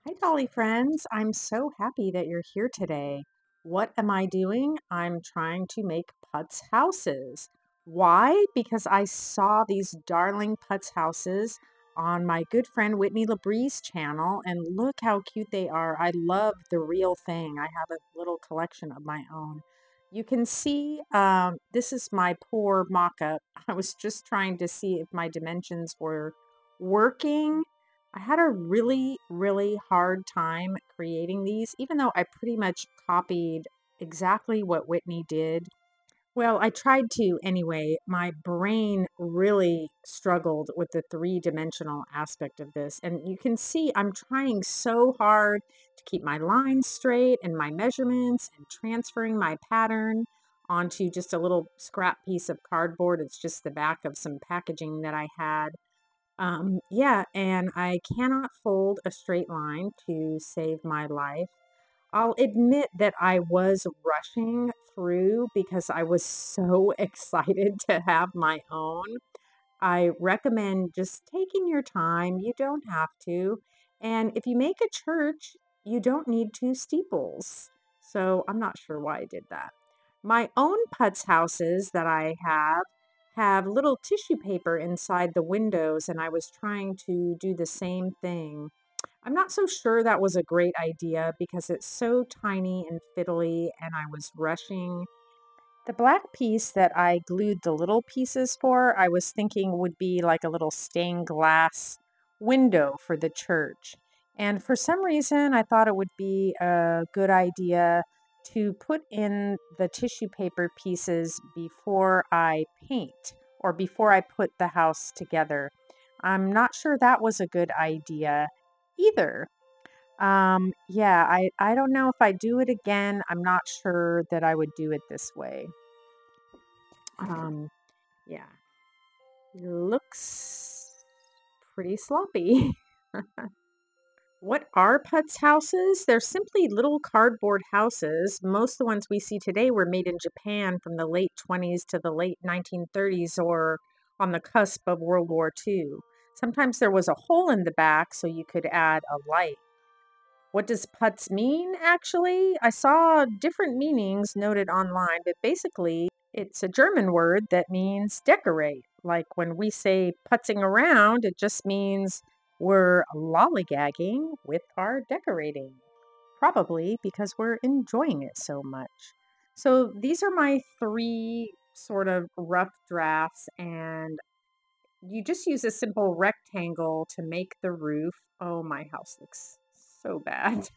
Hi, Dolly friends. I'm so happy that you're here today. What am I doing? I'm trying to make putz houses. Why? Because I saw these darling putz houses on my good friend Whitney LaBrie's channel, and look how cute they are. I love the real thing. I have a little collection of my own. You can see this is my poor mock-up. I was just trying to see if my dimensions were working. I had a really hard time creating these, even though I pretty much copied exactly what Whitney did. Well, I tried to anyway. My brain really struggled with the three-dimensional aspect of this. And you can see I'm trying so hard to keep my lines straight and my measurements and transferring my pattern onto just a little scrap piece of cardboard. It's just the back of some packaging that I had. Yeah, and I cannot fold a straight line to save my life. I'll admit that I was rushing through because I was so excited to have my own. I recommend just taking your time. You don't have to. And if you make a church, you don't need two steeples. So I'm not sure why I did that. My own putz houses that I have little tissue paper inside the windows, and I was trying to do the same thing. I'm not so sure that was a great idea because it's so tiny and fiddly, and I was rushing. The black piece that I glued the little pieces for, I was thinking would be like a little stained glass window for the church. And for some reason, I thought it would be a good idea to put in the tissue paper pieces before I paint or before I put the house together. I'm not sure that was a good idea either. Yeah, I don't know if I do it again. I'm not sure that I would do it this way. Um, yeah, looks pretty sloppy. What are putz houses? They're simply little cardboard houses. Most of the ones we see today were made in Japan from the late 20s to the late 1930s or on the cusp of World War II. Sometimes there was a hole in the back so you could add a light. What does putz mean, actually? I saw different meanings noted online, but basically, it's a German word that means decorate. Like when we say putzing around, it just means we're lollygagging with our decorating. Probably because we're enjoying it so much. So these are my three sort of rough drafts, and you just use a simple rectangle to make the roof. Oh, my house looks so bad.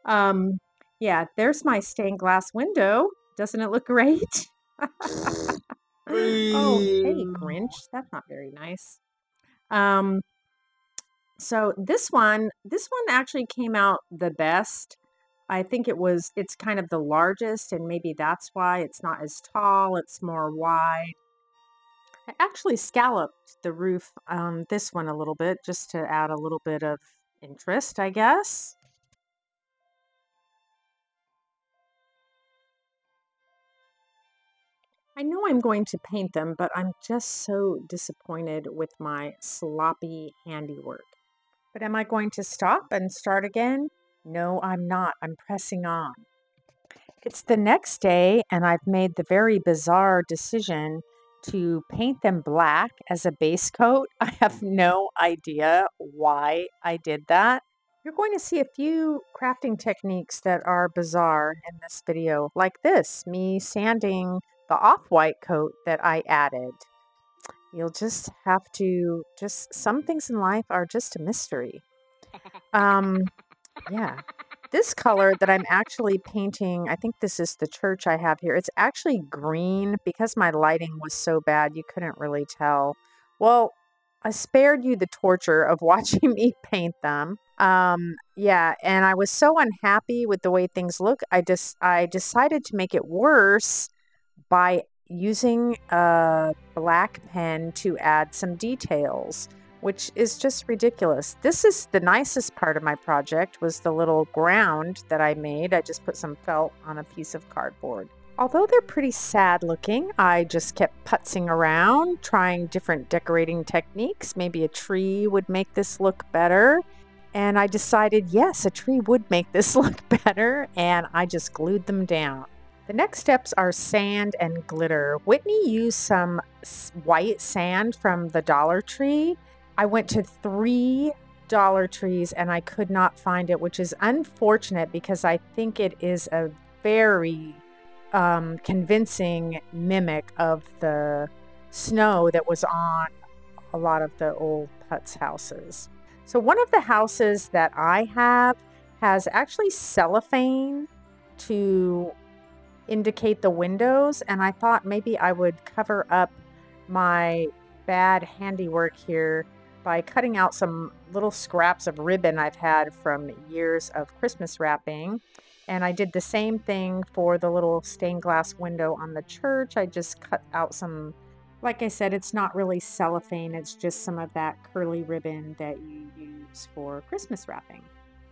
Um, yeah, there's my stained glass window. Doesn't it look great? Oh, hey, Grinch. That's not very nice. Um, so this one actually came out the best. I think it's kind of the largest, and maybe that's why it's not as tall, it's more wide. I actually scalloped the roof on this one a little bit just to add a little bit of interest, I guess. I know I'm going to paint them, but I'm just so disappointed with my sloppy handiwork. But am I going to stop and start again? No, I'm not. I'm pressing on. It's the next day, and I've made the very bizarre decision to paint them black as a base coat. I have no idea why I did that. You're going to see a few crafting techniques that are bizarre in this video, like this, me sanding the off-white coat that I added. You'll just have to, some things in life are just a mystery. Yeah. This color that I'm actually painting, I think this is the church I have here. It's actually green. Because my lighting was so bad, you couldn't really tell. Well, I spared you the torture of watching me paint them. Yeah, and I was so unhappy with the way things look. I decided to make it worse by using a black pen to add some details, which is just ridiculous. This is the nicest part of my project, was the little ground that I made. I just put some felt on a piece of cardboard. Although they're pretty sad looking, I just kept putzing around, trying different decorating techniques. Maybe a tree would make this look better. And I decided, yes, a tree would make this look better, and I just glued them down. The next steps are sand and glitter. Whitney used some white sand from the Dollar Tree. I went to 3 Dollar Trees and I could not find it, which is unfortunate because I think it is a very convincing mimic of the snow that was on a lot of the old Putz houses. So one of the houses that I have has actually cellophane to indicate the windows, and I thought maybe I would cover up my bad handiwork here by cutting out some little scraps of ribbon I've had from years of Christmas wrapping. And I did the same thing for the little stained glass window on the church. I just cut out some, like I said, it's not really cellophane, it's just some of that curly ribbon that you use for Christmas wrapping.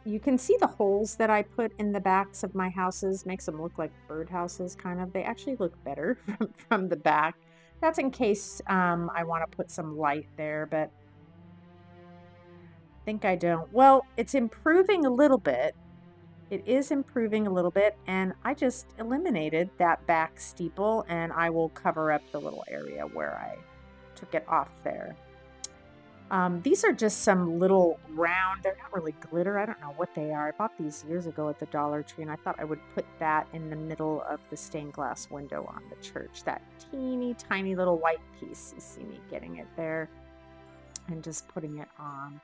You can see the holes that I put in the backs of my houses, makes them look like birdhouses kind of. They actually look better from the back. That's in case I want to put some light there, but I think I don't. Well, it's improving a little bit. It is improving a little bit, and I just eliminated that back steeple, and I will cover up the little area where I took it off there. These are just some little round, they're not really glitter, I don't know what they are. I bought these years ago at the Dollar Tree, and I thought I would put that in the middle of the stained glass window on the church. That teeny tiny little white piece. You see me getting it there and just putting it on.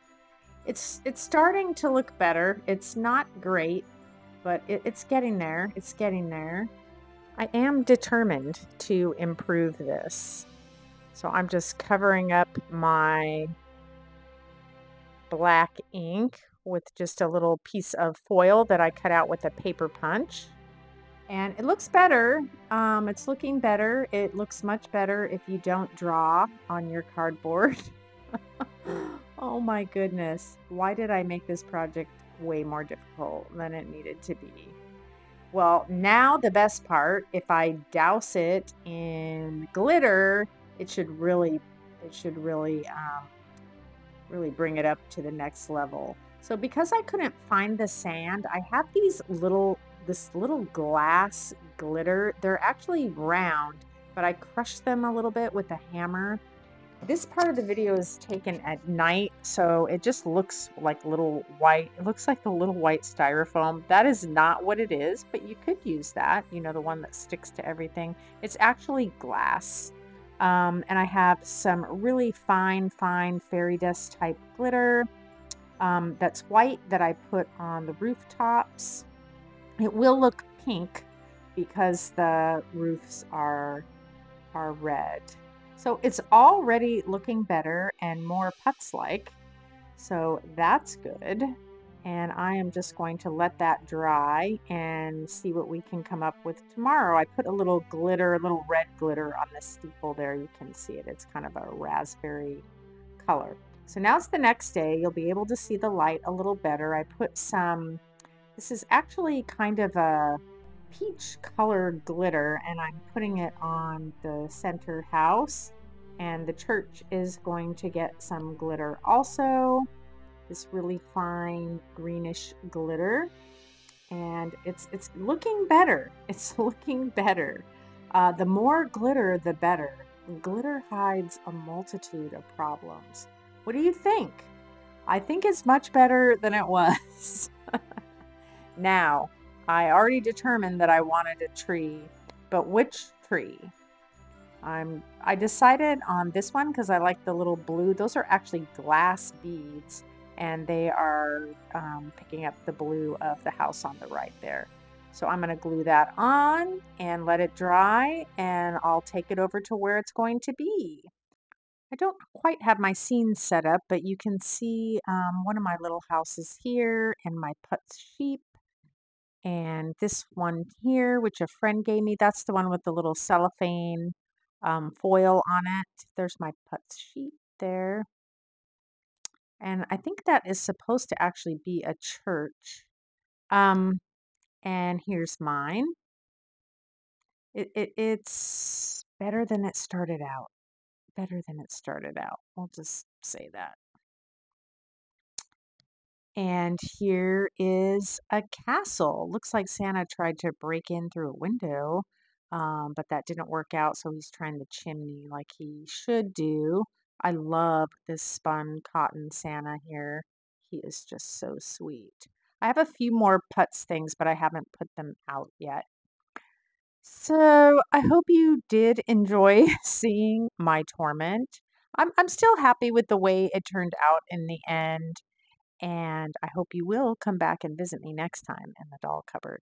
It's starting to look better. It's not great, but it's getting there. It's getting there. I am determined to improve this. So I'm just covering up my black ink with just a little piece of foil that I cut out with a paper punch. And it looks better. It's looking better. It looks much better if you don't draw on your cardboard. Oh my goodness. Why did I make this project way more difficult than it needed to be? Well, now the best part, if I douse it in glitter, it should really really bring it up to the next level. So because I couldn't find the sand, I have this little glass glitter. They're actually round, but I crushed them a little bit with a hammer. This part of the video is taken at night, so it just looks like little white. It looks like the little white styrofoam. That is not what it is, but you could use that, you know, the one that sticks to everything. It's actually glass. And I have some really fine fairy dust type glitter that's white that I put on the rooftops. It will look pink because the roofs are red. So it's already looking better and more Putz-like. So that's good. And I am just going to let that dry and see what we can come up with tomorrow. I put a little glitter, a little red glitter on the steeple there. You can see it. It's kind of a raspberry color. So now it's the next day. You'll be able to see the light a little better. I put some, this is actually kind of a peach colored glitter, and I'm putting it on the center house. And the church is going to get some glitter also. This really fine greenish glitter, and it's looking better. It's looking better. The more glitter, the better. Glitter hides a multitude of problems. What do you think? I think it's much better than it was. Now, I already determined that I wanted a tree, but which tree? I decided on this one because I like the little blue. Those are actually glass beads, and they are picking up the blue of the house on the right there. So I'm going to glue that on and let it dry, and I'll take it over to where it's going to be. I don't quite have my scene set up, but you can see one of my little houses here and my Putz sheep. And this one here, which a friend gave me, that's the one with the little cellophane foil on it. There's my Putz sheep there. And I think that is supposed to actually be a church. And here's mine. It's better than it started out. Better than it started out. We'll just say that. And here is a castle. Looks like Santa tried to break in through a window, but that didn't work out. So he's trying the chimney like he should do. I love this spun cotton Santa here. He is just so sweet. I have a few more Putz things, but I haven't put them out yet. So I hope you did enjoy seeing my torment. I'm still happy with the way it turned out in the end. And I hope you will come back and visit me next time in the doll cupboard.